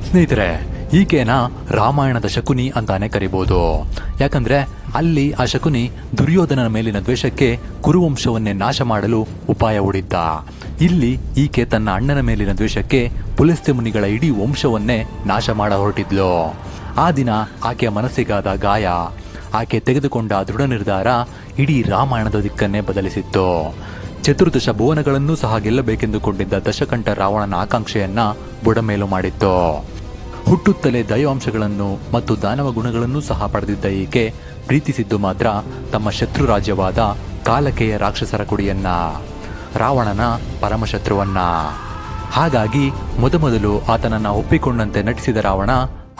ಸ್ನೇಹಿತರೆ, ಈಕೆನ ರಾಮಾಯಣದ ಶಕುನಿ ಅಂತಾನೆ ಕರಿಬಹುದು. ಯಾಕಂದ್ರೆ ಅಲ್ಲಿ ಆ ಶಕುನಿ ದುರ್ಯೋಧನನ ಮೇಲಿನ ದ್ವೇಷಕ್ಕೆ ಕುರುವಂಶವನ್ನೇ ನಾಶ ಮಾಡಲು ಉಪಾಯ ಹೂಡಿದ್ದ. ಇಲ್ಲಿ ಈಕೆ ತನ್ನ ಅಣ್ಣನ ಮೇಲಿನ ದ್ವೇಷಕ್ಕೆ ಪುಲಸ್ತ್ಯ ಮುನಿಗಳ ಇಡೀ ವಂಶವನ್ನೇ ನಾಶ ಮಾಡ ಹೊರಟಿದ್ಲು. ಆ ದಿನ ಆಕೆಯ ಮನಸ್ಸಿಗಾದ ಗಾಯ, ಆಕೆ ತೆಗೆದುಕೊಂಡ ದೃಢ ನಿರ್ಧಾರ ಇಡೀ ರಾಮಾಯಣದ ದಿಕ್ಕನ್ನೇ ಬದಲಿಸಿತ್ತು. ಚತುರ್ದಶ ಭುವನಗಳನ್ನೂ ಸಹ ಗೆಲ್ಲಬೇಕೆಂದುಕೊಂಡಿದ್ದ ದಶಕಂಠ ರಾವಣನ ಆಕಾಂಕ್ಷೆಯನ್ನ ಬುಡಮೇಲು ಮಾಡಿತ್ತು. ಹುಟ್ಟುತ್ತಲೇ ದೈವಾಂಶಗಳನ್ನು ಮತ್ತು ದಾನವ ಗುಣಗಳನ್ನೂ ಸಹ ಪಡೆದಿದ್ದ ಈಕೆ ಪ್ರೀತಿಸಿದ್ದು ಮಾತ್ರ ತಮ್ಮ ಶತ್ರು ರಾಜ್ಯವಾದ ಕಾಲಕೆಯ ರಾಕ್ಷಸರ ಕುಡಿಯನ್ನ, ರಾವಣನ ಪರಮಶತ್ರುವನ್ನ. ಹಾಗಾಗಿ ಮೊದಮೊದಲು ಆತನನ್ನ ಒಪ್ಪಿಕೊಂಡಂತೆ ನಟಿಸಿದ ರಾವಣ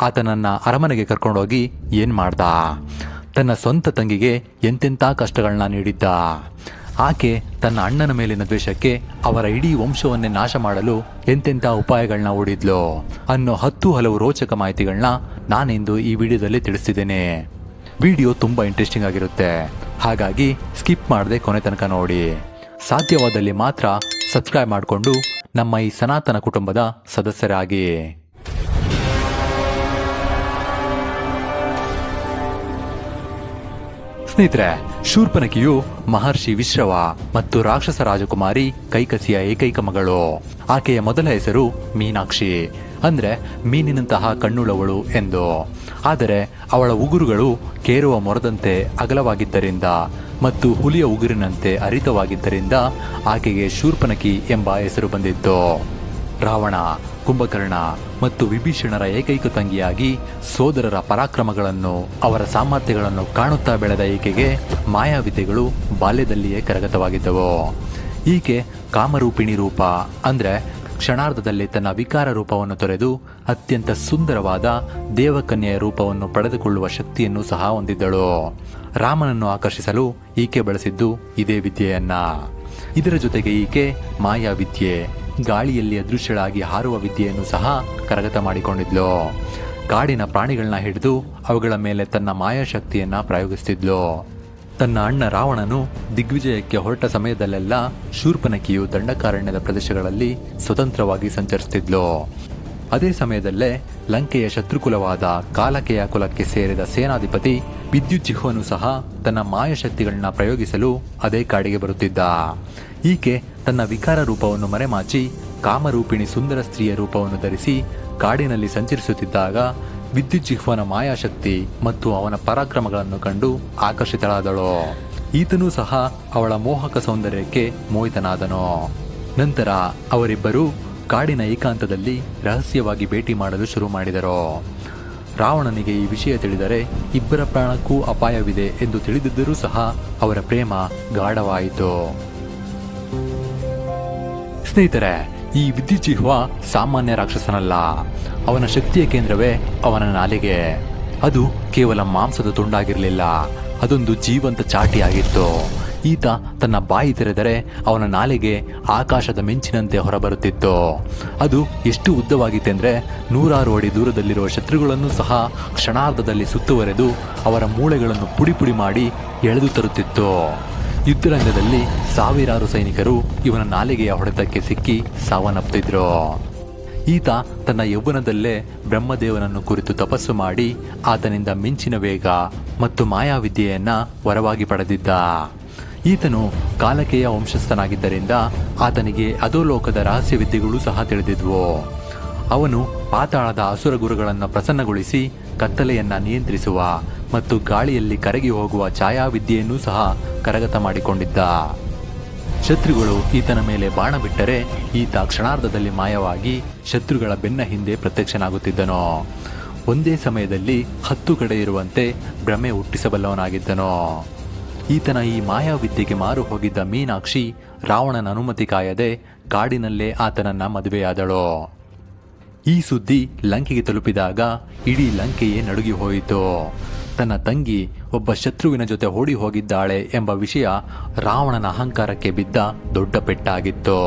ಆತನನ್ನ ಅರಮನೆಗೆ ಕರ್ಕೊಂಡೋಗಿ ಏನ್ ಮಾಡ್ದ? ತನ್ನ ಸ್ವಂತ ತಂಗಿಗೆ ಎಂತೆಂಥ ಕಷ್ಟಗಳನ್ನ ನೀಡಿದ್ದ. ಆಕೆ ತನ್ನ ಅಣ್ಣನ ಮೇಲಿನ ದ್ವೇಷಕ್ಕೆ ಅವರ ಇಡೀ ವಂಶವನ್ನೇ ನಾಶ ಮಾಡಲು ಎಂತೆಂಥ ಉಪಾಯಗಳನ್ನ ಹೂಡಿದ್ಲು ಅನ್ನೋ 10 ಹಲವು ರೋಚಕ ಮಾಹಿತಿಗಳನ್ನ ನಾನಿಂದು ಈ ವಿಡಿಯೋದಲ್ಲಿ ತಿಳಿಸ್ತಿದ್ದೇನೆ. ವಿಡಿಯೋ ತುಂಬಾ ಇಂಟ್ರೆಸ್ಟಿಂಗ್ ಆಗಿರುತ್ತೆ, ಹಾಗಾಗಿ ಸ್ಕಿಪ್ ಮಾಡದೆ ಕೊನೆ ತನಕ ನೋಡಿ. ಸಾಧ್ಯವಾದಲ್ಲಿ ಮಾತ್ರ ಸಬ್ಸ್ಕ್ರೈಬ್ ಮಾಡಿಕೊಂಡು ನಮ್ಮ ಈ ಸನಾತನ ಕುಟುಂಬದ ಸದಸ್ಯರಾಗಿ. ಸ್ನೇಹಿತರೆ, ಶೂರ್ಪನಖಿಯು ಮಹರ್ಷಿ ವಿಶ್ರವ ಮತ್ತು ರಾಕ್ಷಸ ರಾಜಕುಮಾರಿ ಕೈಕಸಿಯ ಏಕೈಕ ಮಗಳು. ಆಕೆಯ ಮೊದಲ ಹೆಸರು ಮೀನಾಕ್ಷಿ, ಅಂದ್ರೆ ಮೀನಿನಂತಹ ಕಣ್ಣುಳ್ಳವಳು ಎಂದು. ಆದರೆ ಅವಳ ಉಗುರುಗಳು ಕೇರುವ ಮೊರದಂತೆ ಅಗಲವಾಗಿದ್ದರಿಂದ ಮತ್ತು ಹುಲಿಯ ಉಗುರಿನಂತೆ ಹರಿತವಾಗಿದ್ದರಿಂದ ಆಕೆಗೆ ಶೂರ್ಪನಖಿ ಎಂಬ ಹೆಸರು ಬಂದಿತ್ತು. ರಾವಣ, ಕುಂಭಕರ್ಣ ಮತ್ತು ವಿಭೀಷಣರ ಏಕೈಕ ತಂಗಿಯಾಗಿ ಸೋದರರ ಪರಾಕ್ರಮಗಳನ್ನು, ಅವರ ಸಾಮರ್ಥ್ಯಗಳನ್ನು ಕಾಣುತ್ತಾ ಬೆಳೆದ ಈಕೆಗೆ ಮಾಯಾವಿದ್ಯೆಗಳು ಬಾಲ್ಯದಲ್ಲಿಯೇ ಕರಗತವಾಗಿದ್ದವು. ಈಕೆ ಕಾಮರೂಪಿಣಿ ರೂಪ, ಅಂದ್ರೆ ಕ್ಷಣಾರ್ಧದಲ್ಲಿ ತನ್ನ ವಿಕಾರ ರೂಪವನ್ನು ತೊರೆದು ಅತ್ಯಂತ ಸುಂದರವಾದ ದೇವಕನ್ಯೆಯ ರೂಪವನ್ನು ಪಡೆದುಕೊಳ್ಳುವ ಶಕ್ತಿಯನ್ನು ಸಹ ಹೊಂದಿದ್ದಳು. ರಾಮನನ್ನು ಆಕರ್ಷಿಸಲು ಈಕೆ ಬಳಸಿದ್ದು ಇದೇ ವಿದ್ಯೆಯನ್ನ. ಇದರ ಜೊತೆಗೆ ಈಕೆ ಮಾಯಾವಿದ್ಯೆ, ಗಾಳಿಯಲ್ಲಿ ಅದೃಶ್ಯಳಾಗಿ ಹಾರುವ ವಿದ್ಯೆಯನ್ನು ಸಹ ಕರಗತ ಮಾಡಿಕೊಂಡಿದ್ಲು. ಕಾಡಿನ ಪ್ರಾಣಿಗಳನ್ನ ಹಿಡಿದು ಅವುಗಳ ಮೇಲೆ ತನ್ನ ಮಾಯಾಶಕ್ತಿಯನ್ನ ಪ್ರಯೋಗಿಸುತ್ತಿದ್ಲು. ತನ್ನ ಅಣ್ಣ ರಾವಣನು ದಿಗ್ವಿಜಯಕ್ಕೆ ಹೊರಟ ಸಮಯದಲ್ಲೆಲ್ಲ ಶೂರ್ಪನಖಿಯು ದಂಡಕಾರಣ್ಯದ ಪ್ರದೇಶಗಳಲ್ಲಿ ಸ್ವತಂತ್ರವಾಗಿ ಸಂಚರಿಸುತ್ತಿದ್ಲು. ಅದೇ ಸಮಯದಲ್ಲೇ ಲಂಕೆಯ ಶತ್ರುಕುಲವಾದ ಕಾಲಕೆಯ ಕುಲಕ್ಕೆ ಸೇರಿದ ಸೇನಾಧಿಪತಿ ವಿದ್ಯುಜ್ಜಿಹ್ವನು ಸಹ ತನ್ನ ಮಾಯಾಶಕ್ತಿಗಳನ್ನ ಪ್ರಯೋಗಿಸಲು ಅದೇ ಕಾಡಿಗೆ ಬರುತ್ತಿದ್ದ. ಈಕೆ ತನ್ನ ವಿಕಾರ ರೂಪವನ್ನು ಮರೆಮಾಚಿ ಕಾಮರೂಪಿಣಿ ಸುಂದರ ಸ್ತ್ರೀಯ ರೂಪವನ್ನು ಧರಿಸಿ ಕಾಡಿನಲ್ಲಿ ಸಂಚರಿಸುತ್ತಿದ್ದಾಗ ವಿದ್ಯುಜ್ಜಿಹ್ವನ ಮಾಯಾಶಕ್ತಿ ಮತ್ತು ಅವನ ಪರಾಕ್ರಮಗಳನ್ನು ಕಂಡು ಆಕರ್ಷಿತಳಾದಳು. ಈತನೂ ಸಹ ಅವಳ ಮೋಹಕ ಸೌಂದರ್ಯಕ್ಕೆ ಮೋಹಿತನಾದನು. ನಂತರ ಅವರಿಬ್ಬರು ಕಾಡಿನ ಏಕಾಂತದಲ್ಲಿ ರಹಸ್ಯವಾಗಿ ಭೇಟಿ ಮಾಡಲು ಶುರು ಮಾಡಿದರು. ರಾವಣನಿಗೆ ಈ ವಿಷಯ ತಿಳಿದರೆ ಇಬ್ಬರ ಪ್ರಾಣಕ್ಕೂ ಅಪಾಯವಿದೆ ಎಂದು ತಿಳಿದಿದ್ದರೂ ಸಹ ಅವರ ಪ್ರೇಮ ಗಾಢವಾಯಿತು. ಸ್ನೇಹಿತರೆ, ಈ ವಿದ್ಯುಜ್ಜಿಹ್ವ ಸಾಮಾನ್ಯ ರಾಕ್ಷಸನಲ್ಲ. ಅವನ ಶಕ್ತಿಯ ಕೇಂದ್ರವೇ ಅವನ ನಾಲಿಗೆ. ಅದು ಕೇವಲ ಮಾಂಸದ ತುಂಡಾಗಿರಲಿಲ್ಲ, ಅದೊಂದು ಜೀವಂತ ಚಾಟಿಯಾಗಿತ್ತು. ಈತ ತನ್ನ ಬಾಯಿ ತೆರೆದರೆ ಅವನ ನಾಲಿಗೆ ಆಕಾಶದ ಮಿಂಚಿನಂತೆ ಹೊರಬರುತ್ತಿತ್ತು. ಅದು ಎಷ್ಟು ಉದ್ದವಾಗಿತ್ತೆಂದ್ರೆ 100 ಅಡಿ ದೂರದಲ್ಲಿರುವ ಶತ್ರುಗಳನ್ನು ಸಹ ಕ್ಷಣಾರ್ಧದಲ್ಲಿ ಸುತ್ತುವರೆದು ಅವರ ಮೂಳೆಗಳನ್ನು ಪುಡಿ ಪುಡಿ ಮಾಡಿ ಎಳೆದು ತರುತ್ತಿತ್ತು. ಯುದ್ಧರಂಗದಲ್ಲಿ ಸಾವಿರಾರು ಸೈನಿಕರು ಇವನ ನಾಲಿಗೆಯ ಹೊಡೆತಕ್ಕೆ ಸಿಕ್ಕಿ ಸಾವನ್ನಪ್ಪಿದ್ರು. ಈತ ತನ್ನ ಯೌವನದಲ್ಲೇ ಬ್ರಹ್ಮದೇವನನ್ನು ಕುರಿತು ತಪಸ್ಸು ಮಾಡಿ ಆತನಿಂದ ಮಿಂಚಿನ ವೇಗ ಮತ್ತು ಮಾಯಾವಿದ್ಯೆಯನ್ನ ವರವಾಗಿ ಪಡೆದಿದ್ದ. ಈತನು ಕಾಲಕೆಯ ವಂಶಸ್ಥನಾಗಿದ್ದರಿಂದ ಆತನಿಗೆ ಅಧೋಲೋಕದ ರಹಸ್ಯ ವಿದ್ಯೆಗಳು ಸಹ ತಿಳಿದಿದ್ವು. ಅವನು ಪಾತಾಳದ ಅಸುರ ಗುರುಗಳನ್ನು ಪ್ರಸನ್ನಗೊಳಿಸಿ ಕತ್ತಲೆಯನ್ನ ನಿಯಂತ್ರಿಸುವ ಮತ್ತು ಗಾಳಿಯಲ್ಲಿ ಕರಗಿ ಹೋಗುವ ಛಾಯಾವಿದ್ಯೆಯನ್ನೂ ಸಹ ಕರಗತ ಮಾಡಿಕೊಂಡಿದ್ದ. ಶತ್ರುಗಳು ಈತನ ಮೇಲೆ ಬಾಣ ಬಿಟ್ಟರೆ ಈತ ಕ್ಷಣಾರ್ಧದಲ್ಲಿ ಮಾಯವಾಗಿ ಶತ್ರುಗಳ ಬೆನ್ನ ಹಿಂದೆ ಪ್ರತ್ಯಕ್ಷನಾಗುತ್ತಿದ್ದನು. ಒಂದೇ ಸಮಯದಲ್ಲಿ 10 ಕಡೆ ಇರುವಂತೆ ಭ್ರಮೆ ಹುಟ್ಟಿಸಬಲ್ಲವನಾಗಿದ್ದನು. ಈತನ ಈ ಮಾಯಾವಿದ್ಯೆಗೆ ಮಾರು ಹೋಗಿದ್ದ ಮೀನಾಕ್ಷಿ ರಾವಣನ ಅನುಮತಿ ಕಾಯದೆ ಕಾಡಿನಲ್ಲೇ ಆತನನ್ನ ಮದುವೆಯಾದಳು. ಈ ಸುದ್ದಿ ಲಂಕೆಗೆ ತಲುಪಿದಾಗ ಇಡೀ ಲಂಕೆಯೇ ನಡುಗಿ ಹೋಯಿತು. ತನ್ನ ತಂಗಿ ಒಬ್ಬ ಶತ್ರುವಿನ ಜೊತೆ ಓಡಿ ಹೋಗಿದ್ದಾಳೆ ಎಂಬ ವಿಷಯ ರಾವಣನ ಅಹಂಕಾರಕ್ಕೆ ಬಿದ್ದ ದೊಡ್ಡ ಪೆಟ್ಟಾಗಿತ್ತು.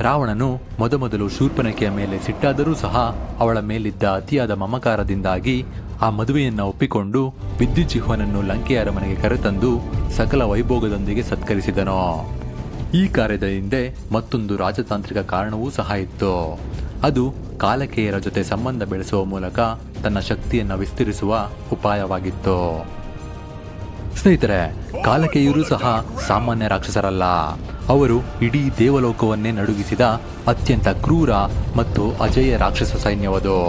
ರಾವಣನು ಮೊದಮೊದಲು ಶೂರ್ಪನಖಿಯ ಮೇಲೆ ಸಿಟ್ಟಾದರೂ ಸಹ ಅವಳ ಮೇಲಿದ್ದ ಅತಿಯಾದ ಮಮಕಾರದಿಂದಾಗಿ ಆ ಮದುವೆಯನ್ನ ಒಪ್ಪಿಕೊಂಡು ವಿದ್ಯುಜ್ಜಿಹ್ವನನ್ನು ಲಂಕೆಯ ಅರಮನೆಗೆ ಕರೆತಂದು ಸಕಲ ವೈಭೋಗದೊಂದಿಗೆ ಸತ್ಕರಿಸಿದನು. ಈ ಕಾರ್ಯದ ಹಿಂದೆ ಮತ್ತೊಂದು ರಾಜತಾಂತ್ರಿಕ ಕಾರಣವೂ ಸಹ ಇತ್ತು. ಅದು ಕಾಲಕೇಯರ ಜೊತೆ ಸಂಬಂಧ ಬೆಳೆಸುವ ಮೂಲಕ ತನ್ನ ಶಕ್ತಿಯನ್ನು ವಿಸ್ತರಿಸುವ ಉಪಾಯವಾಗಿತ್ತು. ಸ್ನೇಹಿತರೆ, ಕಾಲಕೇಯರು ಸಹ ಸಾಮಾನ್ಯ ರಾಕ್ಷಸರಲ್ಲ. ಅವರು ಇಡೀ ದೇವಲೋಕವನ್ನೇ ನಡುಗಿಸಿದ ಅತ್ಯಂತ ಕ್ರೂರ ಮತ್ತು ಅಜೇಯ ರಾಕ್ಷಸ ಸೈನ್ಯವದು.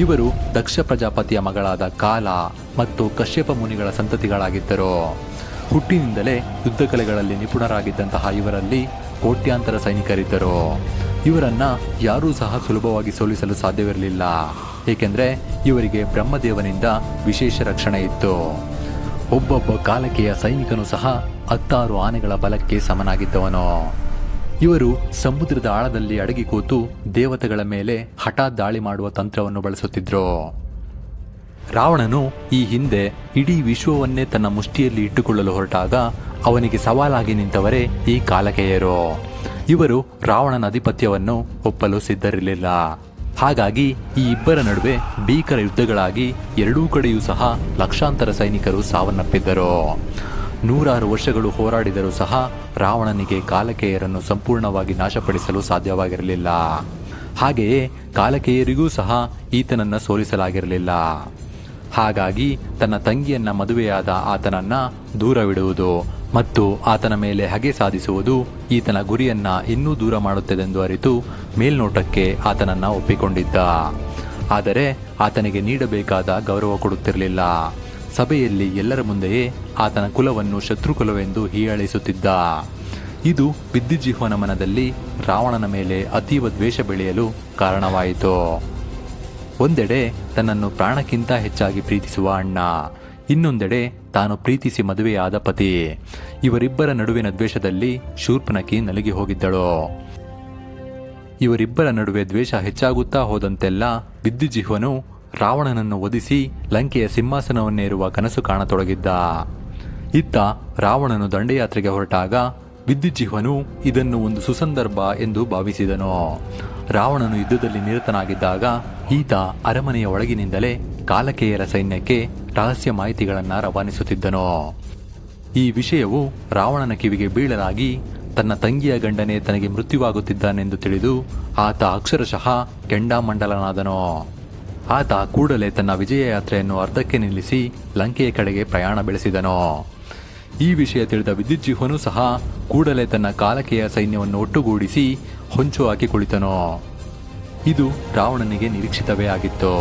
ಇವರು ದಕ್ಷ ಪ್ರಜಾಪತಿಯ ಮಗಳಾದ ಕಾಲ ಮತ್ತು ಕಶ್ಯಪ ಮುನಿಗಳ ಸಂತತಿಗಳಾಗಿದ್ದರು. ಹುಟ್ಟಿನಿಂದಲೇ ಯುದ್ಧ ಕಲೆಗಳಲ್ಲಿ ನಿಪುಣರಾಗಿದ್ದಂತಹ ಇವರಲ್ಲಿ ಕೋಟ್ಯಾಂತರ ಸೈನಿಕರಿದ್ದರು. ಇವರನ್ನ ಯಾರೂ ಸಹ ಸುಲಭವಾಗಿ ಸೋಲಿಸಲು ಸಾಧ್ಯವಿರಲಿಲ್ಲ, ಏಕೆಂದರೆ ಇವರಿಗೆ ಬ್ರಹ್ಮದೇವನಿಂದ ವಿಶೇಷ ರಕ್ಷಣೆ ಇತ್ತು. ಒಬ್ಬೊಬ್ಬ ಕಾಲಕೆಯ ಸೈನಿಕನು ಸಹ 16 ಆನೆಗಳ ಬಲಕ್ಕೆ ಸಮನಾಗಿದ್ದವನು. ಇವರು ಸಮುದ್ರದ ಆಳದಲ್ಲಿ ಅಡಗಿ ಕೂತು ದೇವತೆಗಳ ಮೇಲೆ ಹಠಾತ್ ದಾಳಿ ಮಾಡುವ ತಂತ್ರವನ್ನು ಬಳಸುತ್ತಿದ್ರು. ರಾವಣನು ಈ ಹಿಂದೆ ಇಡೀ ವಿಶ್ವವನ್ನೇ ತನ್ನ ಮುಷ್ಟಿಯಲ್ಲಿ ಇಟ್ಟುಕೊಳ್ಳಲು ಹೊರಟಾಗ ಅವನಿಗೆ ಸವಾಲಾಗಿ ನಿಂತವರೇ ಈ ಕಾಲಕೇಯರು. ಇವರು ರಾವಣನ ಅಧಿಪತ್ಯವನ್ನು ಒಪ್ಪಲು ಸಿದ್ಧರಿರಲಿಲ್ಲ. ಹಾಗಾಗಿ ಈ ಇಬ್ಬರ ನಡುವೆ ಭೀಕರ ಯುದ್ಧಗಳಾಗಿ ಎರಡೂ ಕಡೆಯೂ ಸಹ ಲಕ್ಷಾಂತರ ಸೈನಿಕರು ಸಾವನ್ನಪ್ಪಿದ್ದರು. 100 ವರ್ಷಗಳು ಹೋರಾಡಿದರೂ ಸಹ ರಾವಣನಿಗೆ ಕಾಲಕೇಯರನ್ನು ಸಂಪೂರ್ಣವಾಗಿ ನಾಶಪಡಿಸಲು ಸಾಧ್ಯವಾಗಿರಲಿಲ್ಲ. ಹಾಗೆಯೇ ಕಾಲಕೇಯರಿಗೂ ಸಹ ಈತನನ್ನ ಸೋಲಿಸಲಾಗಿರಲಿಲ್ಲ. ಹಾಗಾಗಿ ತನ್ನ ತಂಗಿಯನ್ನ ಮದುವೆಯಾದ ಆತನನ್ನ ದೂರವಿಡುವುದು ಮತ್ತು ಆತನ ಮೇಲೆ ಹಗೆ ಸಾಧಿಸುವುದು ಈತನ ಗುರಿಯನ್ನ ಇನ್ನೂ ದೂರ ಮಾಡುತ್ತದೆಂದು ಅರಿತು ಮೇಲ್ನೋಟಕ್ಕೆ ಆತನನ್ನ ಒಪ್ಪಿಕೊಂಡಿದ್ದ. ಆದರೆ ಆತನಿಗೆ ನೀಡಬೇಕಾದ ಗೌರವ ಕೊಡುತ್ತಿರಲಿಲ್ಲ. ಸಭೆಯಲ್ಲಿ ಎಲ್ಲರ ಮುಂದೆಯೇ ಆತನ ಕುಲವನ್ನು ಶತ್ರುಕುಲವೆಂದು ಹೀಯಾಳಿಸುತ್ತಿದ್ದ. ಇದು ವಿದ್ಯುಜ್ಜಿಹ್ವನ ಮನದಲ್ಲಿ ರಾವಣನ ಮೇಲೆ ಅತೀವ ದ್ವೇಷ ಬೆಳೆಯಲು ಕಾರಣವಾಯಿತು. ಒಂದೆಡೆ ತನ್ನನ್ನು ಪ್ರಾಣಕ್ಕಿಂತ ಹೆಚ್ಚಾಗಿ ಪ್ರೀತಿಸುವ ಅಣ್ಣ, ಇನ್ನೊಂದೆಡೆ ತಾನು ಪ್ರೀತಿಸಿ ಮದುವೆಯಾದ ಪತಿ. ಇವರಿಬ್ಬರ ನಡುವಿನ ದ್ವೇಷದಲ್ಲಿ ಶೂರ್ಪನಖಿ ನಲುಗಿ ಹೋಗಿದ್ದಳು. ಇವರಿಬ್ಬರ ನಡುವೆ ದ್ವೇಷ ಹೆಚ್ಚಾಗುತ್ತಾ ಹೋದಂತೆಲ್ಲ ವಿದ್ಯುಜ್ಜಿಹ್ವನು ರಾವಣನನ್ನು ವಧಿಸಿ ಲಂಕೆಯ ಸಿಂಹಾಸನವನ್ನೇರುವ ಕನಸು ಕಾಣತೊಡಗಿದ್ದ. ಇತ್ತ ರಾವಣನು ದಂಡಯಾತ್ರೆಗೆ ಹೊರಟಾಗ ವಿದ್ಯುಜ್ಜಿಹ್ವನು ಇದನ್ನು ಒಂದು ಸುಸಂದರ್ಭ ಎಂದು ಭಾವಿಸಿದನು. ರಾವಣನು ಯುದ್ಧದಲ್ಲಿ ನಿರತನಾಗಿದ್ದಾಗ ಈತ ಅರಮನೆಯ ಒಳಗಿನಿಂದಲೇ ಕಾಲಕೇಯರ ಸೈನ್ಯಕ್ಕೆ ರಹಸ್ಯ ಮಾಹಿತಿಗಳನ್ನು ರವಾನಿಸುತ್ತಿದ್ದನು. ಈ ವಿಷಯವು ರಾವಣನ ಕಿವಿಗೆ ಬೀಳಲಾಗಿ ತನ್ನ ತಂಗಿಯ ಗಂಡನೇ ತನಗೆ ಮೃತ್ಯುವಾಗುತ್ತಿದ್ದಾನೆಂದು ತಿಳಿದು ಆತ ಅಕ್ಷರಶಃ ಕೆಂಡಾಮಂಡಲನಾದನು. ಆತ ಕೂಡಲೇ ತನ್ನ ವಿಜಯ ಯಾತ್ರೆಯನ್ನು ಅರ್ಧಕ್ಕೆ ನಿಲ್ಲಿಸಿ ಲಂಕೆಯ ಕಡೆಗೆ ಪ್ರಯಾಣ ಬೆಳೆಸಿದನು. ಈ ವಿಷಯ ತಿಳಿದ ವಿದ್ಯುಜ್ಜಿಹ್ವನು ಸಹ ಕೂಡಲೇ ತನ್ನ ಕಾಲಕೇಯ ಸೈನ್ಯವನ್ನು ಒಟ್ಟುಗೂಡಿಸಿ ಹೊಂಚು ಹಾಕಿ ಕುಳಿತನು. ಇದು ರಾವಣನಿಗೆ ನಿರೀಕ್ಷಿತವೇ ಆಗಿತ್ತು.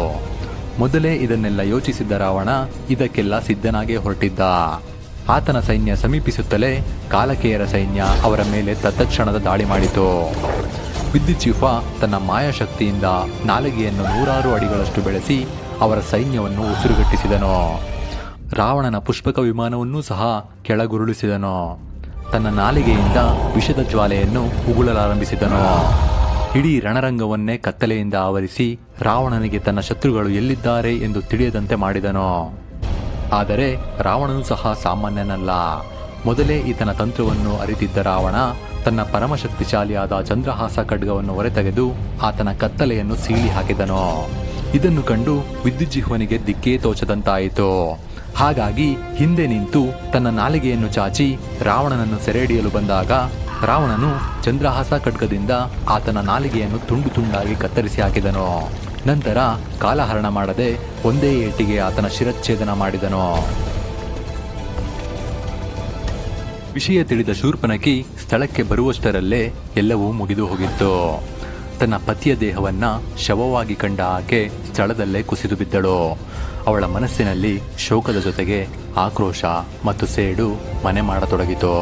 ಮೊದಲೇ ಇದನ್ನೆಲ್ಲ ಯೋಚಿಸಿದ್ದ ರಾವಣ ಇದಕ್ಕೆಲ್ಲ ಸಿದ್ಧನಾಗೇ ಹೊರಟಿದ್ದ. ಆತನ ಸೈನ್ಯ ಸಮೀಪಿಸುತ್ತಲೇ ಕಾಲಕೇಯರ ಸೈನ್ಯ ಅವರ ಮೇಲೆ ತತ್ಕ್ಷಣದ ದಾಳಿ ಮಾಡಿತು. ವಿದ್ಯುಜ್ಜಿಹ್ವ ತನ್ನ ಮಾಯಾಶಕ್ತಿಯಿಂದ ನಾಲಿಗೆಯನ್ನು 100 ಅಡಿಗಳಷ್ಟು ಬೆಳೆಸಿ ಅವರ ಸೈನ್ಯವನ್ನು ಉಸಿರುಗಟ್ಟಿಸಿದನು. ರಾವಣನ ಪುಷ್ಪಕ ವಿಮಾನವನ್ನೂ ಸಹ ಕೆಳಗುರುಳಿಸಿದನು. ತನ್ನ ನಾಲಿಗೆಯಿಂದ ವಿಷದ ಜ್ವಾಲೆಯನ್ನು ಉಗುಳಲಾರಂಭಿಸಿದನು. ಇಡೀ ರಣರಂಗವನ್ನೇ ಕತ್ತಲೆಯಿಂದ ಆವರಿಸಿ ರಾವಣನಿಗೆ ತನ್ನ ಶತ್ರುಗಳು ಎಲ್ಲಿದ್ದಾರೆ ಎಂದು ತಿಳಿಯದಂತೆ ಮಾಡಿದನು. ಆದರೆ ರಾವಣನು ಸಹ ಸಾಮಾನ್ಯನಲ್ಲ. ಮೊದಲೇ ಈತನ ತಂತ್ರವನ್ನು ಅರಿತಿದ್ದ ರಾವಣ ತನ್ನ ಪರಮಶಕ್ತಿಶಾಲಿಯಾದ ಚಂದ್ರಹಾಸ ಖಡ್ಗವನ್ನು ಹೊರತೆಗೆದು ಆತನ ಕತ್ತಲೆಯನ್ನು ಸೀಳಿ ಹಾಕಿದನು. ಇದನ್ನು ಕಂಡು ವಿದ್ಯುಜ್ಜಿಹ್ವನಿಗೆ ದಿಕ್ಕೇ ತೋಚದಂತಾಯಿತು. ಹಾಗಾಗಿ ಹಿಂದೆ ನಿಂತು ತನ್ನ ನಾಲಿಗೆಯನ್ನು ಚಾಚಿ ರಾವಣನನ್ನು ಸೆರೆಹಿಡಿಯಲು ಬಂದಾಗ ರಾವಣನು ಚಂದ್ರಹಾಸ ಖಡ್ಗದಿಂದ ಆತನ ನಾಲಿಗೆಯನ್ನು ತುಂಡು ತುಂಡಾಗಿ ಕತ್ತರಿಸಿ ಹಾಕಿದನು. ನಂತರ ಕಾಲಹರಣ ಮಾಡದೆ ಒಂದೇ ಏಟಿಗೆ ಆತನ ಶಿರಚ್ಛೇದನ ಮಾಡಿದನು. ವಿಷಯ ತಿಳಿದ ಶೂರ್ಪನಖಿ ಸ್ಥಳಕ್ಕೆ ಬರುವಷ್ಟರಲ್ಲೇ ಎಲ್ಲವೂ ಮುಗಿದು ಹೋಗಿತ್ತು. ತನ್ನ ಪತಿಯ ದೇಹವನ್ನ ಶವವಾಗಿ ಕಂಡ ಆಕೆ ಸ್ಥಳದಲ್ಲೇ ಕುಸಿದು ಬಿದ್ದಳು. ಅವಳ ಮನಸ್ಸಿನಲ್ಲಿ ಶೋಕದ ಜೊತೆಗೆ ಆಕ್ರೋಶ ಮತ್ತು ಸೇಡು ಮನೆ ಮಾಡತೊಡಗಿತು.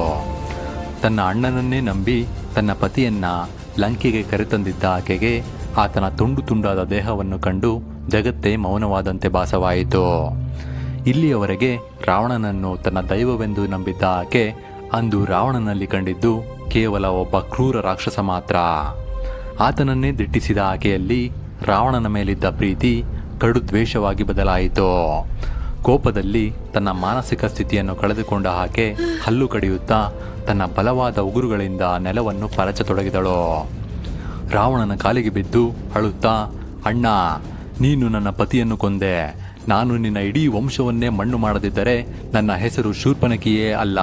ತನ್ನ ಅಣ್ಣನನ್ನೇ ನಂಬಿ ತನ್ನ ಪತಿಯನ್ನ ಲಂಕೆಗೆ ಕರೆತಂದಿದ್ದ ಆಕೆಗೆ ಆತನ ತುಂಡು ತುಂಡಾದ ದೇಹವನ್ನು ಕಂಡು ಜಗತ್ತೇ ಮೌನವಾದಂತೆ ಭಾಸವಾಯಿತು. ಇಲ್ಲಿಯವರೆಗೆ ರಾವಣನನ್ನು ತನ್ನ ದೈವವೆಂದು ನಂಬಿದ್ದ ಆಕೆ ಅಂದು ರಾವಣನಲ್ಲಿ ಕಂಡಿದ್ದು ಕೇವಲ ಒಬ್ಬ ಕ್ರೂರ ರಾಕ್ಷಸ ಮಾತ್ರ. ಆತನನ್ನೇ ದಿಟ್ಟಿಸಿದ ಆಕೆಯಲ್ಲಿ ರಾವಣನ ಮೇಲಿದ್ದ ಪ್ರೀತಿ ಕಡು ದ್ವೇಷವಾಗಿ ಬದಲಾಯಿತು. ಕೋಪದಲ್ಲಿ ತನ್ನ ಮಾನಸಿಕ ಸ್ಥಿತಿಯನ್ನು ಕಳೆದುಕೊಂಡ ಆಕೆ ಹಲ್ಲು ಕಡಿಯುತ್ತಾ ತನ್ನ ಬಲವಾದ ಉಗುರುಗಳಿಂದ ನೆಲವನ್ನು ಪರಚತೊಡಗಿದಳು. ರಾವಣನ ಕಾಲಿಗೆ ಬಿದ್ದು ಅಳುತ್ತಾ, ಅಣ್ಣ, ನೀನು ನನ್ನ ಪತಿಯನ್ನು ಕೊಂದೆ. ನಾನು ನಿನ್ನ ಇಡೀ ವಂಶವನ್ನೇ ಮಣ್ಣು ಮಾಡದಿದ್ದರೆ ನನ್ನ ಹೆಸರು ಶೂರ್ಪನಖಿಯೇ ಅಲ್ಲ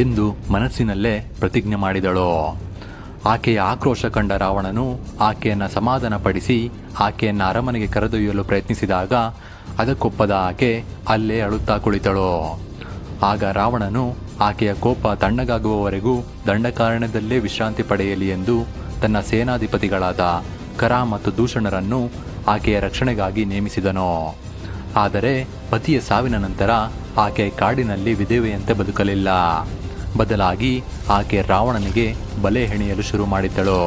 ಎಂದು ಮನಸ್ಸಿನಲ್ಲೇ ಪ್ರತಿಜ್ಞೆ ಮಾಡಿದಳು. ಆಕೆಯ ಆಕ್ರೋಶ ಕಂಡ ರಾವಣನು ಆಕೆಯನ್ನು ಸಮಾಧಾನಪಡಿಸಿ ಆಕೆಯನ್ನು ಅರಮನೆಗೆ ಕರೆದೊಯ್ಯಲು ಪ್ರಯತ್ನಿಸಿದಾಗ ಅದಕ್ಕೊಪ್ಪದ ಆಕೆ ಅಲ್ಲೇ ಅಳುತ್ತಾ ಕುಳಿತಳು. ಆಗ ರಾವಣನು ಆಕೆಯ ಕೋಪ ತಣ್ಣಗಾಗುವವರೆಗೂ ದಂಡಕಾರಣ್ಯದಲ್ಲೇ ವಿಶ್ರಾಂತಿ ಪಡೆಯಲಿ ಎಂದು ತನ್ನ ಸೇನಾಧಿಪತಿಗಳಾದ ಕರ ಮತ್ತು ದೂಷಣರನ್ನು ಆಕೆಯ ರಕ್ಷಣೆಗಾಗಿ ನೇಮಿಸಿದನು. ಆದರೆ ಪತಿಯ ಸಾವಿನ ನಂತರ ಆಕೆ ಕಾಡಿನಲ್ಲಿ ವಿಧವೆಯಂತೆ ಬದುಕಲಿಲ್ಲ. ಬದಲಾಗಿ ಆಕೆ ರಾವಣನಿಗೆ ಬಲೆ ಹೆಣೆಯಲು ಶುರು ಮಾಡಿದ್ದಳು.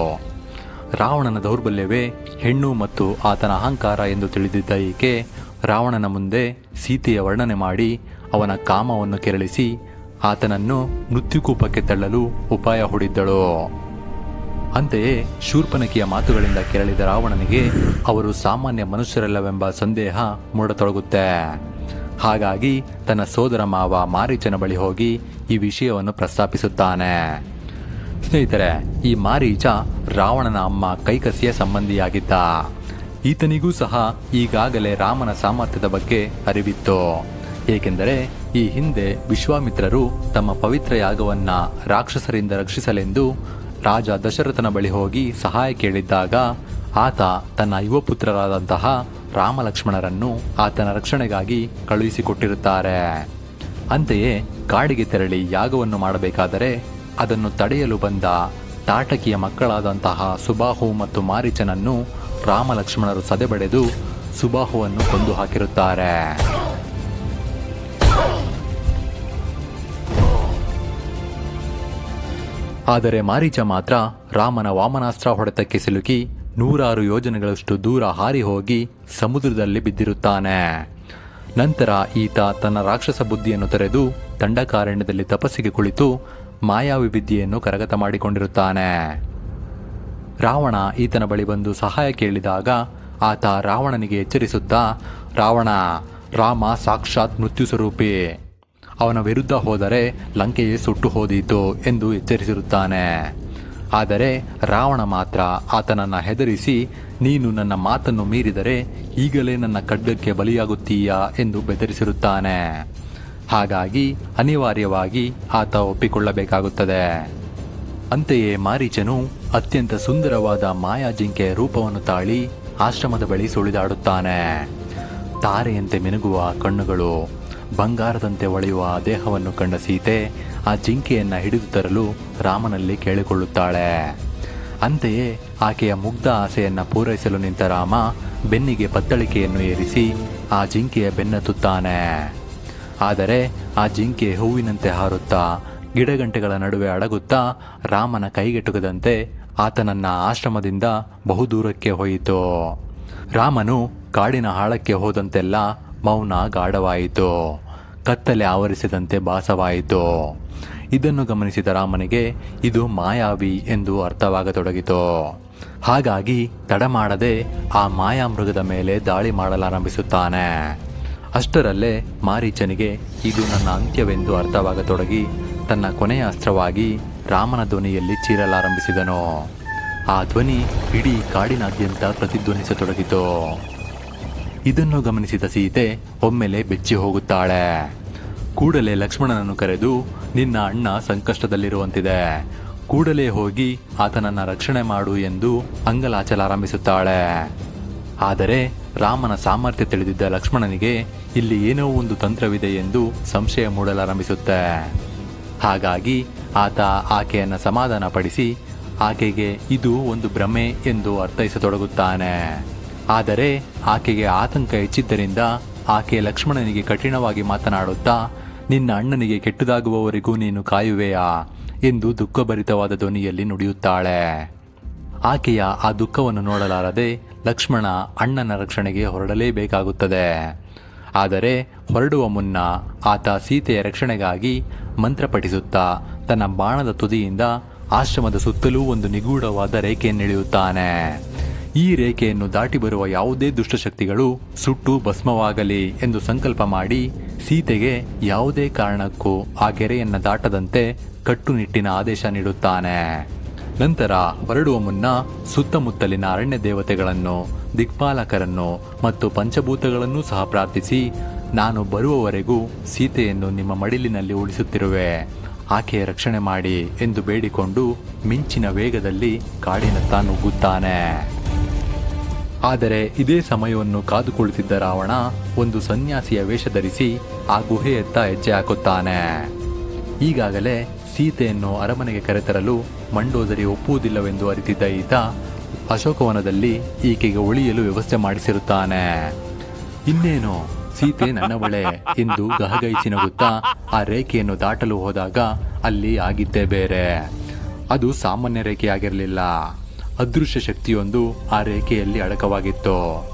ರಾವಣನ ದೌರ್ಬಲ್ಯವೇ ಹೆಣ್ಣು ಮತ್ತು ಆತನ ಅಹಂಕಾರ ಎಂದು ತಿಳಿದಿದ್ದ ಈಕೆ ರಾವಣನ ಮುಂದೆ ಸೀತೆಯ ವರ್ಣನೆ ಮಾಡಿ ಅವನ ಕಾಮವನ್ನು ಕೆರಳಿಸಿ ಆತನನ್ನು ಮೃತ್ಯುಕೂಪಕ್ಕೆ ತಳ್ಳಲು ಉಪಾಯ ಹೂಡಿದ್ದಳು. ಅಂತೆಯೇ ಶೂರ್ಪನಖಿಯ ಮಾತುಗಳಿಂದ ಕೆರಳಿದ ರಾವಣನಿಗೆ ಅವರು ಸಾಮಾನ್ಯ ಮನುಷ್ಯರಲ್ಲವೆಂಬ ಸಂದೇಹ ಮೂಡತೊಡಗುತ್ತೆ. ಹಾಗಾಗಿ ತನ್ನ ಸೋದರ ಮಾವ ಮಾರೀಚನ ಬಳಿ ಹೋಗಿ ಈ ವಿಷಯವನ್ನು ಪ್ರಸ್ತಾಪಿಸುತ್ತಾನೆ. ಸ್ನೇಹಿತರೆ, ಈ ಮಾರೀಚ ರಾವಣನ ಅಮ್ಮ ಕೈಕಸಿಯ ಸಂಬಂಧಿಯಾಗಿದ್ದ. ಈತನಿಗೂ ಸಹ ಈಗಾಗಲೇ ರಾಮನ ಸಾಮರ್ಥ್ಯದ ಬಗ್ಗೆ ಅರಿವಿತ್ತು. ಏಕೆಂದರೆ ಈ ಹಿಂದೆ ವಿಶ್ವಾಮಿತ್ರರು ತಮ್ಮ ಪವಿತ್ರ ಯಾಗವನ್ನ ರಾಕ್ಷಸರಿಂದ ರಕ್ಷಿಸಲೆಂದು ರಾಜ ದಶರಥನ ಬಳಿ ಹೋಗಿ ಸಹಾಯ ಕೇಳಿದ್ದಾಗ ಆತ ತನ್ನ ಯುವ ಪುತ್ರರಾದಂತಹ ರಾಮಲಕ್ಷ್ಮಣರನ್ನು ಆತನ ರಕ್ಷಣೆಗಾಗಿ ಕಳುಹಿಸಿಕೊಟ್ಟಿರುತ್ತಾರೆ. ಅಂತೆಯೇ ಕಾಡಿಗೆ ತೆರಳಿ ಯಾಗವನ್ನು ಮಾಡಬೇಕಾದರೆ ಅದನ್ನು ತಡೆಯಲು ಬಂದ ತಾಟಕಿಯ ಮಕ್ಕಳಾದಂತಹ ಸುಬಾಹು ಮತ್ತು ಮಾರೀಚನನ್ನು ರಾಮಲಕ್ಷ್ಮಣರು ಸದೆಬಡೆದು ಸುಬಾಹುವನ್ನು ಕೊಂದು ಹಾಕಿರುತ್ತಾರೆ. ಆದರೆ ಮಾರೀಚ ಮಾತ್ರ ರಾಮನ ವಾಮನಾಸ್ತ್ರ ಹೊಡೆತಕ್ಕೆ ಸಿಲುಕಿ 100 ಯೋಜನೆಗಳಷ್ಟು ದೂರ ಹಾರಿ ಹೋಗಿ ಸಮುದ್ರದಲ್ಲಿ ಬಿದ್ದಿರುತ್ತಾನೆ. ನಂತರ ಈತ ತನ್ನ ರಾಕ್ಷಸ ಬುದ್ಧಿಯನ್ನು ತೊರೆದು ದಂಡಕಾರಣ್ಯದಲ್ಲಿ ತಪಸ್ಸಿಗೆ ಕುಳಿತು ಮಾಯಾವಿ ವಿದ್ಯೆಯನ್ನು ಕರಗತ ಮಾಡಿಕೊಂಡಿರುತ್ತಾನೆ. ರಾವಣ ಈತನ ಬಳಿ ಬಂದು ಸಹಾಯ ಕೇಳಿದಾಗ ಆತ ರಾವಣನಿಗೆ ಎಚ್ಚರಿಸುತ್ತಾ, ರಾವಣ, ರಾಮ ಸಾಕ್ಷಾತ್ ಮೃತ್ಯು ಸ್ವರೂಪಿ, ಅವನ ವಿರುದ್ಧ ಹೋದರೆ ಲಂಕೆಯೇ ಸುಟ್ಟು ಹೋದೀತು ಎಂದು ಎಚ್ಚರಿಸಿರುತ್ತಾನೆ. ಆದರೆ ರಾವಣ ಮಾತ್ರ ಆತನನ್ನು ಹೆದರಿಸಿ, ನೀನು ನನ್ನ ಮಾತನ್ನು ಮೀರಿದರೆ ಈಗಲೇ ನನ್ನ ಖಡ್ಗಕ್ಕೆ ಬಲಿಯಾಗುತ್ತೀಯಾ ಎಂದು ಬೆದರಿಸಿರುತ್ತಾನೆ. ಹಾಗಾಗಿ ಅನಿವಾರ್ಯವಾಗಿ ಆತ ಒಪ್ಪಿಕೊಳ್ಳಬೇಕಾಗುತ್ತದೆ. ಅಂತೆಯೇ ಮಾರೀಚನು ಅತ್ಯಂತ ಸುಂದರವಾದ ಮಾಯಾಜಿಂಕೆಯ ರೂಪವನ್ನು ತಾಳಿ ಆಶ್ರಮದ ಬಳಿ ಸುಳಿದಾಡುತ್ತಾನೆ. ತಾರೆಯಂತೆ ಮಿನುಗುವ ಕಣ್ಣುಗಳು, ಬಂಗಾರದಂತೆ ಹೊಳೆಯುವ ದೇಹವನ್ನು ಕಂಡ ಸೀತೆ ಆ ಜಿಂಕೆಯನ್ನು ಹಿಡಿದು ತರಲು ರಾಮನಲ್ಲಿ ಕೇಳಿಕೊಳ್ಳುತ್ತಾಳೆ. ಅಂತೆಯೇ ಆಕೆಯ ಮುಗ್ಧ ಆಸೆಯನ್ನು ಪೂರೈಸಲು ನಿಂತ ರಾಮ ಬೆನ್ನಿಗೆ ಪತ್ತಳಿಕೆಯನ್ನು ಏರಿಸಿ ಆ ಜಿಂಕೆಯ ಬೆನ್ನತ್ತುತ್ತಾನೆ. ಆದರೆ ಆ ಜಿಂಕೆ ಹೂವಿನಂತೆ ಹಾರುತ್ತಾ ಗಿಡಗಂಟೆಗಳ ನಡುವೆ ಅಡಗುತ್ತಾ ರಾಮನ ಕೈಗೆಟುಕದಂತೆ ಆತನನ್ನ ಆಶ್ರಮದಿಂದ ಬಹುದೂರಕ್ಕೆ ಹೋಯಿತು. ರಾಮನು ಕಾಡಿನ ಆಳಕ್ಕೆ ಹೋದಂತೆಲ್ಲ ಮೌನ ಗಾಢವಾಯಿತು. ಕತ್ತಲೆ ಆವರಿಸಿದಂತೆ ಭಾಸವಾಯಿತು. ಇದನ್ನು ಗಮನಿಸಿದ ರಾಮನಿಗೆ ಇದು ಮಾಯಾವಿ ಎಂದು ಅರ್ಥವಾಗತೊಡಗಿತು. ಹಾಗಾಗಿ ತಡ ಮಾಡದೆ ಆ ಮಾಯಾಮೃಗದ ಮೇಲೆ ದಾಳಿ ಮಾಡಲಾರಂಭಿಸುತ್ತಾನೆ. ಅಷ್ಟರಲ್ಲೇ ಮಾರೀಚನಿಗೆ ಇದು ನನ್ನ ಅಂತ್ಯವೆಂದು ಅರ್ಥವಾಗತೊಡಗಿ ತನ್ನ ಕೊನೆಯ ಅಸ್ತ್ರವಾಗಿ ರಾಮನ ಧ್ವನಿಯಲ್ಲಿ ಚೀರಲಾರಂಭಿಸಿದನು. ಆ ಧ್ವನಿ ಇಡೀ ಕಾಡಿನಾದ್ಯಂತ ಪ್ರತಿಧ್ವನಿಸತೊಡಗಿತು. ಇದನ್ನು ಗಮನಿಸಿದ ಸೀತೆ ಒಮ್ಮೆಲೆ ಬೆಚ್ಚಿ ಹೋಗುತ್ತಾಳೆ. ಕೂಡಲೇ ಲಕ್ಷ್ಮಣನನ್ನು ಕರೆದು, ನಿನ್ನ ಅಣ್ಣ ಸಂಕಷ್ಟದಲ್ಲಿರುವಂತಿದೆ, ಕೂಡಲೇ ಹೋಗಿ ಆತನನ್ನ ರಕ್ಷಣೆ ಮಾಡು ಎಂದು ಅಂಗಲಾಚಲಾರಂಭಿಸುತ್ತಾಳೆ. ಆದರೆ ರಾಮನ ಸಾಮರ್ಥ್ಯ ತಿಳಿದಿದ್ದ ಲಕ್ಷ್ಮಣನಿಗೆ ಇಲ್ಲಿ ಏನೋ ಒಂದು ತಂತ್ರವಿದೆ ಎಂದು ಸಂಶಯ ಮೂಡಲಾರಂಭಿಸುತ್ತೆ. ಹಾಗಾಗಿ ಆತ ಆಕೆಯನ್ನು ಸಮಾಧಾನಪಡಿಸಿ ಆಕೆಗೆ ಇದು ಒಂದು ಭ್ರಮೆ ಎಂದು ಅರ್ಥೈಸತೊಡಗುತ್ತಾನೆ. ಆದರೆ ಆಕೆಗೆ ಆತಂಕ ಹೆಚ್ಚಿದ್ದರಿಂದ ಆಕೆ ಲಕ್ಷ್ಮಣನಿಗೆ ಕಠಿಣವಾಗಿ ಮಾತನಾಡುತ್ತಾ, ನಿನ್ನ ಅಣ್ಣನಿಗೆ ಕೆಟ್ಟದಾಗುವವರೆಗೂ ನೀನು ಕಾಯುವೆಯಾ ಎಂದು ದುಃಖಭರಿತವಾದ ಧ್ವನಿಯಲ್ಲಿ ನುಡಿಯುತ್ತಾಳೆ. ಆಕೆಯ ಆ ದುಃಖವನ್ನು ನೋಡಲಾರದೆ ಲಕ್ಷ್ಮಣ ಅಣ್ಣನ ರಕ್ಷಣೆಗೆ ಹೊರಡಲೇಬೇಕಾಗುತ್ತದೆ. ಆದರೆ ಹೊರಡುವ ಮುನ್ನ ಆತ ಸೀತೆಯ ರಕ್ಷಣೆಗಾಗಿ ಮಂತ್ರ ಪಠಿಸುತ್ತಾ ತನ್ನ ಬಾಣದ ತುದಿಯಿಂದ ಆಶ್ರಮದ ಸುತ್ತಲೂ ಒಂದು ನಿಗೂಢವಾದ ರೇಖೆಯನ್ನೆಳೆಯುತ್ತಾನೆ. ಈ ರೇಖೆಯನ್ನು ದಾಟಿ ಬರುವ ಯಾವುದೇ ದುಷ್ಟಶಕ್ತಿಗಳು ಸುಟ್ಟು ಭಸ್ಮವಾಗಲಿ ಎಂದು ಸಂಕಲ್ಪ ಮಾಡಿ ಸೀತೆಗೆ ಯಾವುದೇ ಕಾರಣಕ್ಕೂ ಆ ಗೆರೆಯನ್ನು ದಾಟದಂತೆ ಕಟ್ಟುನಿಟ್ಟಿನ ಆದೇಶ ನೀಡುತ್ತಾನೆ. ನಂತರ ಹೊರಡುವ ಮುನ್ನ ಸುತ್ತಮುತ್ತಲಿನ ಅರಣ್ಯ ದೇವತೆಗಳನ್ನು, ದಿಕ್ಪಾಲಕರನ್ನು ಮತ್ತು ಪಂಚಭೂತಗಳನ್ನೂ ಸಹ ಪ್ರಾರ್ಥಿಸಿ, ನಾನು ಬರುವವರೆಗೂ ಸೀತೆಯನ್ನು ನಿಮ್ಮ ಮಡಿಲಿನಲ್ಲಿ ಉಳಿಸುತ್ತಿರುವೆ, ಆಕೆಯ ರಕ್ಷಣೆ ಮಾಡಿ ಎಂದು ಬೇಡಿಕೊಂಡು ಮಿಂಚಿನ ವೇಗದಲ್ಲಿ ಕಾಡಿನತ್ತ ನುಗ್ಗುತ್ತಾನೆ. ಆದರೆ ಇದೇ ಸಮಯವನ್ನು ಕಾದು ಕುಳಿತಿದ್ದ ರಾವಣ ಒಂದು ಸನ್ಯಾಸಿಯ ವೇಷ ಧರಿಸಿ ಆ ಗುಹೆಯತ್ತ ಹೆಜ್ಜೆ ಹಾಕುತ್ತಾನೆ. ಈಗಾಗಲೇ ಸೀತೆಯನ್ನು ಅರಮನೆಗೆ ಕರೆತರಲು ಮಂಡೋದರಿ ಒಪ್ಪುವುದಿಲ್ಲವೆಂದು ಅರಿತಿದ್ದ ಈತ ಅಶೋಕವನದಲ್ಲಿ ಈಕೆಗೆ ಉಳಿಯಲು ವ್ಯವಸ್ಥೆ ಮಾಡಿಸಿರುತ್ತಾನೆ. ಇನ್ನೇನು ಸೀತೆ ನನ್ನವಳೆ ಎಂದು ಗಹಗೈಸಿ ನಗುತ್ತಾ ಆ ರೇಖೆಯನ್ನು ದಾಟಲು ಹೋದಾಗ ಅಲ್ಲಿ ಆಗಿದ್ದೇ ಬೇರೆ. ಅದು ಸಾಮಾನ್ಯ ರೇಖೆಯಾಗಿರಲಿಲ್ಲ. ಅದೃಶ್ಯ ಶಕ್ತಿಯೊಂದು ಆ ರೇಖೆಯಲ್ಲಿ ಅಡಕವಾಗಿತ್ತು.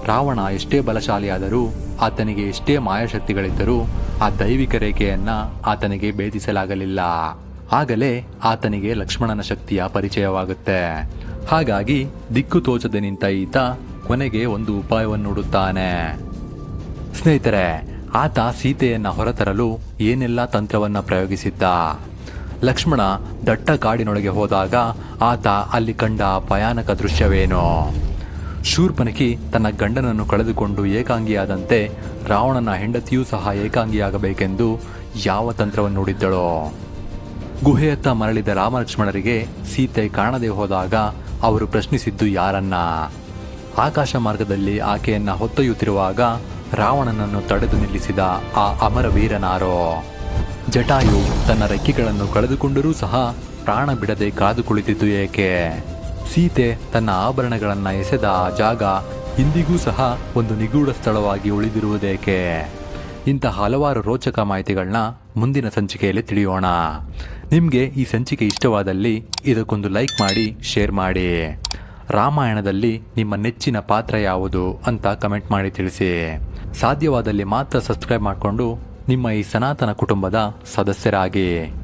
ರಾವಣ ಎಷ್ಟೇ ಬಲಶಾಲಿಯಾದರೂ, ಆತನಿಗೆ ಎಷ್ಟೇ ಮಾಯಾಶಕ್ತಿಗಳಿದ್ದರೂ ಆ ದೈವಿಕ ರೇಖೆಯನ್ನ ಆತನಿಗೆ ಭೇದಿಸಲಾಗಲಿಲ್ಲ. ಆಗಲೇ ಆತನಿಗೆ ಲಕ್ಷ್ಮಣನ ಶಕ್ತಿಯ ಪರಿಚಯವಾಗುತ್ತೆ. ಹಾಗಾಗಿ ದಿಕ್ಕು ತೋಚದೆ ನಿಂತ ಈತ ಕೊನೆಗೆ ಒಂದು ಉಪಾಯವನ್ನು ಹುಡುತ್ತಾನೆ. ಸ್ನೇಹಿತರೆ, ಆತ ಸೀತೆಯನ್ನ ಹೊರತರಲು ಏನೆಲ್ಲ ತಂತ್ರವನ್ನ ಪ್ರಯೋಗಿಸಿದ್ದ. ಲಕ್ಷ್ಮಣ ದಟ್ಟ ಕಾಡಿನೊಳಗೆ ಹೋದಾಗ ಆತ ಅಲ್ಲಿ ಕಂಡ ಭಯಾನಕ ದೃಶ್ಯವೇನು? ಶೂರ್ಪನಖಿ ತನ್ನ ಗಂಡನನ್ನು ಕಳೆದುಕೊಂಡು ಏಕಾಂಗಿಯಾದಂತೆ ರಾವಣನ ಹೆಂಡತಿಯೂ ಸಹ ಏಕಾಂಗಿಯಾಗಬೇಕೆಂದು ಯಾವ ತಂತ್ರವನ್ನು ಹೂಡಿದ್ದಳೋ? ಗುಹೆಯತ್ತ ಮರಳಿದ ರಾಮಲಕ್ಷ್ಮಣರಿಗೆ ಸೀತೆ ಕಾಣದೆ ಹೋದಾಗ ಅವರು ಪ್ರಶ್ನಿಸಿದ್ದು ಯಾರನ್ನ? ಆಕಾಶ ಮಾರ್ಗದಲ್ಲಿ ಆಕೆಯನ್ನ ಹೊತ್ತೊಯ್ಯುತ್ತಿರುವಾಗ ರಾವಣನನ್ನು ತಡೆದು ನಿಲ್ಲಿಸಿದ ಆ ಅಮರ ವೀರನಾರೋ? ಜಟಾಯು ತನ್ನ ರೆಕ್ಕೆಗಳನ್ನು ಕಳೆದುಕೊಂಡರೂ ಸಹ ಪ್ರಾಣ ಬಿಡದೆ ಕಾದು ಕುಳಿತಿದ್ದು ಏಕೆ? ಸೀತೆ ತನ್ನ ಆಭರಣಗಳನ್ನ ಎಸೆದ ಆ ಜಾಗ ಇಂದಿಗೂ ಸಹ ಒಂದು ನಿಗೂಢ ಸ್ಥಳವಾಗಿ ಉಳಿದಿರುವುದೇಕೆ? ಇಂಥ ಹಲವಾರು ರೋಚಕ ಮಾಹಿತಿಗಳನ್ನ ಮುಂದಿನ ಸಂಚಿಕೆಯಲ್ಲಿ ತಿಳಿಯೋಣ. ನಿಮಗೆ ಈ ಸಂಚಿಕೆ ಇಷ್ಟವಾದಲ್ಲಿ ಇದಕ್ಕೊಂದು ಲೈಕ್ ಮಾಡಿ, ಶೇರ್ ಮಾಡಿ. ರಾಮಾಯಣದಲ್ಲಿ ನಿಮ್ಮ ನೆಚ್ಚಿನ ಪಾತ್ರ ಯಾವುದು ಅಂತ ಕಮೆಂಟ್ ಮಾಡಿ ತಿಳಿಸಿ. ಸಾಧ್ಯವಾದಲ್ಲಿ ಮಾತ್ರ ಸಬ್ಸ್ಕ್ರೈಬ್ ಮಾಡಿಕೊಂಡು ನಿಮ್ಮ ಈ ಸನಾತನ ಕುಟುಂಬದ ಸದಸ್ಯರಾಗಿ.